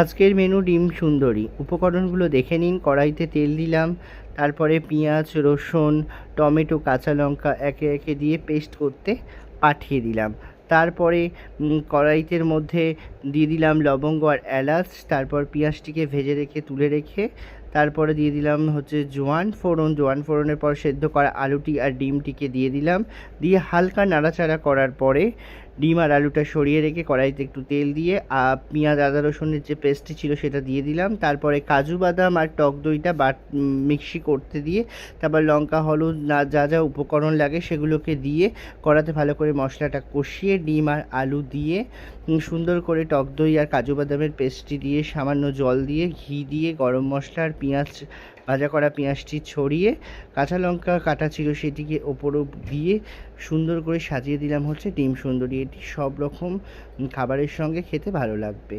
আজকের মেনু ডিম সুন্দরী। উপকরণগুলো দেখে নিন। কড়াইতে তেল দিলাম, তারপরে পেঁয়াজ, রসুন, টমেটো, কাঁচা লঙ্কা একে একে দিয়ে পেস্ট করতে পাঠিয়ে দিলাম। তারপরে কড়াইতের মধ্যে দিয়ে দিলাম লবঙ্গ আর এলাচ। তারপর পেঁয়াজটিকে ভেজে রেখে তুলে রেখে তারপরে দিয়ে দিলাম জোয়ান ফোড়ন। জোয়ান ফোড়নের পর সেদ্ধ করা আলুটি আর ডিমটিকে দিয়ে দিলাম। দিয়ে হালকা নাড়াচাড়া করার পরে ডিম আর আলুটা সরিয়ে রেখে কড়াইতে একটু তেল দিয়ে পেঁয়াজ, আদা, রসুনের যে পেস্টটি ছিল সেটা দিয়ে দিলাম। তারপরে কাজু বাদাম আর টক দইটা মিক্সি করতে দিয়ে তারপর লঙ্কা, হলুদ যা যা উপকরণ লাগে সেগুলোকে দিয়ে কড়াতে ভালো করে মশলাটা কষিয়ে ডিম আর আলু দিয়ে সুন্দর করে টক দই আর কাজু বাদামের পেস্টটি দিয়ে সামান্য জল দিয়ে ঘি দিয়ে গরম মশলা আর পেঁয়াজ ভাজা করা পেঁয়াজটি ছড়িয়ে কাঁচা লঙ্কা কাটা ছিল সেটিকে ওপরে দিয়ে সুন্দর করে সাজিয়ে দিলাম ডিম সুন্দরী। এটি সব রকম খাবারের সঙ্গে খেতে ভালো লাগবে।